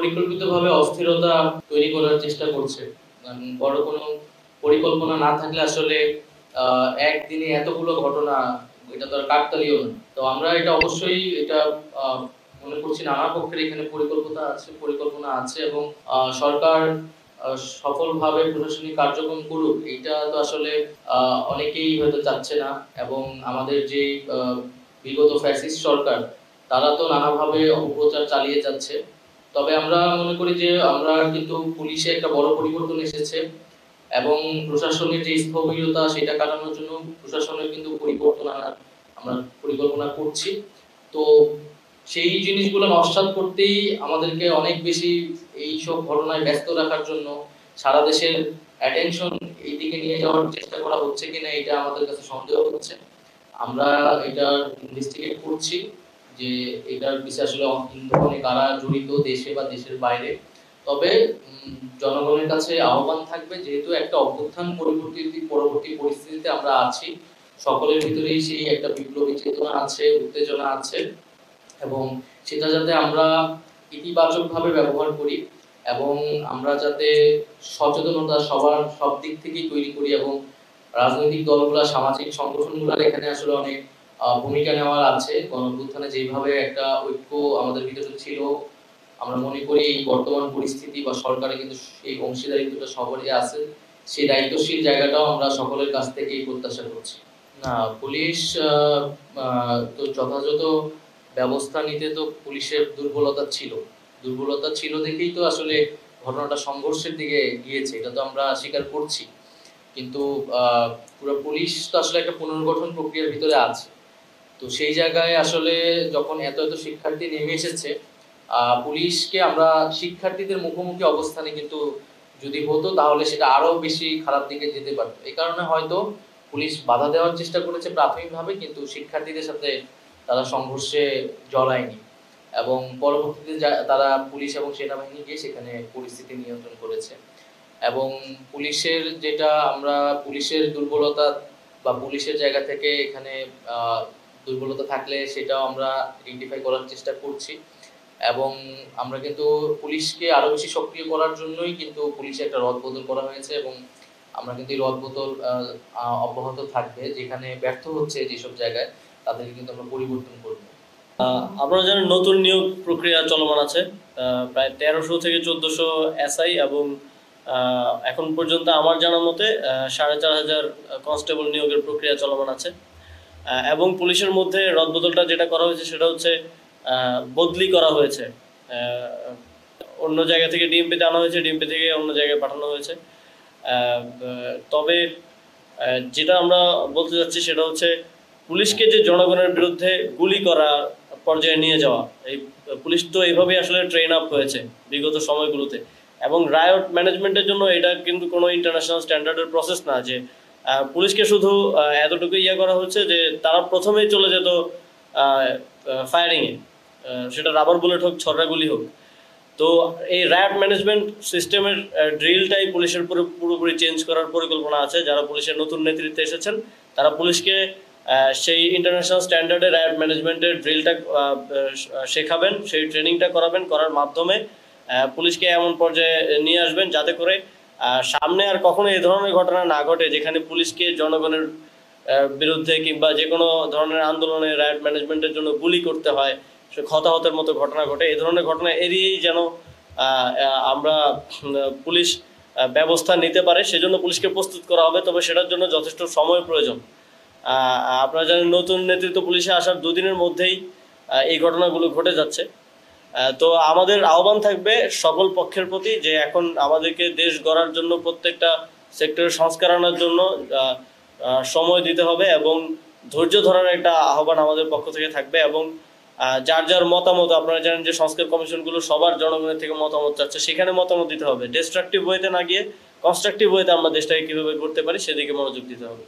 পরিকল্পিতভাবে অস্থিরতা তৈরি করার চেষ্টা করছে। বড় কোনো পরিকল্পনা না থাকলে আসলে একদিনে এতগুলো ঘটনা, এটা তো আর কাকতালীয় না। তো আমরা এটা অবশ্যই এটা মনে করছি নানা পক্ষের এখানে পরিকল্পনা আছে এবং সরকার সফলভাবে প্রশাসনিক কার্যক্রম করুক, এইটা তো আসলে অনেকেই হয়তো চাচ্ছে না। এবং আমাদের যে বিগত ফ্যাসিস্ট সরকার, তারা তো নানাভাবে অপপ্রচার চালিয়ে যাচ্ছে। তবে আমরা মনে করি যে আমরা কিন্তু পুলিশে একটা বড় পরিবর্তন এসেছে এবং প্রশাসনের যে স্থবিরতা সেটা কাটানোর জন্য প্রশাসনের কিন্তু পরিবর্তন আনার আমরা পরিকল্পনা করছি। তো সেই জিনিসগুলো নস্যাৎ করতেই আমাদেরকে অনেক বেশি এইসব ঘটনায় ব্যস্ত রাখার জন্য সারা দেশের অ্যাটেনশন এই দিকে নিয়ে যাওয়ার চেষ্টা করা হচ্ছে কিনা এটা আমাদের কাছে সন্দেহ হচ্ছে। আমরা এটা ইনভেস্টিগেট করছি যে এটার বিষয়ে আসলে ইন্ধনে কারা জড়িত, দেশে বা দেশের বাইরে। তবে জনগণের কাছে আহ্বান থাকবে, যেহেতু একটা অভ্যুত্থান পরবর্তী পরিস্থিতিতে আমরা আছি, সকলের ভিতরেই সেই একটা বিপ্লবী চেতনা আছে, উত্তেজনা আছে, এবং সেটা যাতে আমরা ইতিবাচকভাবে ব্যবহার করি এবং আমরা যাতে সচেতনতা সব দিক থেকেই তৈরি করি এবং রাজনৈতিক দলগুলা, সামাজিক সংগঠনগুলোর এখানে আসলে অনেক ভূমিকা নেওয়ার আছে। গণঅভ্যুত্থানে যেভাবে একটা ঐক্য আমাদের ভিতরে ছিল, আমরা মনে করি এই বর্তমান পরিস্থিতি বা সরকারে কিন্তু এই অংশীদারিত্বটা সবারই আছে, সেই দায়িত্বশীল জায়গাটাও আমরা সকলের কাছ থেকেই প্রত্যাশা করছি। না, পুলিশ তো যথাযথ ব্যবস্থা নিতে তো পুলিশের দুর্বলতা ছিল দেখেই তো আসলে ঘটনাটা সংঘর্ষের দিকে গিয়েছে, এটা তো আমরা স্বীকার করছি। কিন্তু পুরো পুলিশ তো আসলে একটা পুনর্গঠন প্রক্রিয়ার ভিতরে আছে। তো সেই জায়গায় আসলে যখন এত শিক্ষার্থী নেমে এসেছে, পুলিশকে আমরা শিক্ষার্থীদের মুখোমুখি অবস্থানে কিন্তু যদি হতো তাহলে সেটা আরো বেশি খারাপ দিকে যেতে পারতো। এই কারণে হয়তো পুলিশ বাধা দেওয়ার চেষ্টা করেছে প্রাথমিকভাবে, কিন্তু শিক্ষার্থীদের সাথে তারা সংঘর্ষে জড়ায়নি এবং পরবর্তীতে তারা পুলিশ এবং সেনাবাহিনী গিয়ে সেখানে পরিস্থিতি নিয়ন্ত্রণ করেছে। এবং পুলিশের দুর্বলতা বা পুলিশের জায়গা থেকে এখানে দুর্বলতা থাকলে সেটাও আমরা আইডেন্টিফাই করার চেষ্টা করছি এবং আমরা কিন্তু পুলিশকে আরো বেশি সক্রিয় করার জন্যই কিন্তু পুলিশে একটা রদবদল করা হয়েছে এবং আমরা কিন্তু এই রদবদল অব্যাহত থাকবে। যেখানে ব্যর্থ হচ্ছে যেসব জায়গায়, তাদেরকে কিন্তু আমরা পরিবর্তন করব। আপনারা জানেন নতুন নিয়োগ প্রক্রিয়া চলমান আছে, প্রায় 1300 থেকে 1400 এসআই এবং এখন পর্যন্ত আমার জানা মতে 4500 কনস্টেবল নিয়োগের প্রক্রিয়া চলমান আছে। এবং পুলিশের মধ্যে রদবদলটা যেটা করা হয়েছে সেটা হচ্ছে বদলি করা হয়েছে, অন্য জায়গা থেকে ডিএমপিতে আনা হয়েছে, ডিএমপি থেকে অন্য জায়গায় পাঠানো হয়েছে। তবে যেটা আমরা বলতে যাচ্ছি সেটা হচ্ছে পুলিশকে যে জনগণের বিরুদ্ধে গুলি করা পর্যায়ে নিয়ে যাওয়া, এই পুলিশ তো এইভাবেই আসলে ট্রেন আপ হয়েছে বিগত সময়গুলোতে। এবং রায়ট ম্যানেজমেন্টের জন্য এটা কিন্তু কোনো ইন্টারন্যাশনাল স্ট্যান্ডার্ডের প্রসেস না যে পুলিশকে শুধু এতটুকু করা হচ্ছে যে তারা প্রথমেই চলে যেত ফায়ারিংয়ে, সেটা রাবার বুলেট হোক, ছড়রা গুলি হোক। তো এই রায়ট ম্যানেজমেন্ট সিস্টেমের ড্রিলটাই পুলিশের পুরোপুরি চেঞ্জ করার পরিকল্পনা আছে। যারা পুলিশের নতুন নেতৃত্বে এসেছেন তারা পুলিশকে সেই ইন্টারন্যাশনাল স্ট্যান্ডার্ডে রায়ট ম্যানেজমেন্টের ড্রিলটা শেখাবেন, সেই ট্রেনিংটা করার মাধ্যমে পুলিশকে এমন পর্যায়ে নিয়ে আসবেন যাতে করে সামনে আর কখনো এই ধরনের ঘটনা না ঘটে, যেখানে পুলিশকে জনগণের বিরুদ্ধে কিংবা যে কোনো ধরনের আন্দোলনে রায়ট ম্যানেজমেন্টের জন্য গুলি করতে হয়, হতাহতের মতো ঘটনা ঘটে। এই ধরনের ঘটনা এড়িয়েই যেন আমরা পুলিশ ব্যবস্থা নিতে পারে, সেজন্য পুলিশকে প্রস্তুত করা হবে। তবে সেটার জন্য যথেষ্ট সময় প্রয়োজন। আপনারা জানেন নতুন নেতৃত্ব পুলিশে আসার 2 দিনের মধ্যেই এই ঘটনাগুলো ঘটে যাচ্ছে। তো আমাদের আহ্বান থাকবে সকল পক্ষের প্রতি যে এখন আমাদেরকে দেশ গড়ার জন্য প্রত্যেকটা সেক্টরের সংস্কার আনার জন্য সময় দিতে হবে এবং ধৈর্য ধরার একটা আহ্বান আমাদের পক্ষ থেকে থাকবে। এবং যার যার মতামত, আপনারা জানেন যে সংস্কার কমিশনগুলো সবার জনগণের থেকে মতামত চাচ্ছে, সেখানে মতামত দিতে হবে। ডিস্ট্রাকটিভ ওয়েতে না গিয়ে কনস্ট্রাকটিভ ওয়েতে আমরা দেশটাকে কীভাবে করতে পারি সেদিকে মনোযোগ দিতে হবে।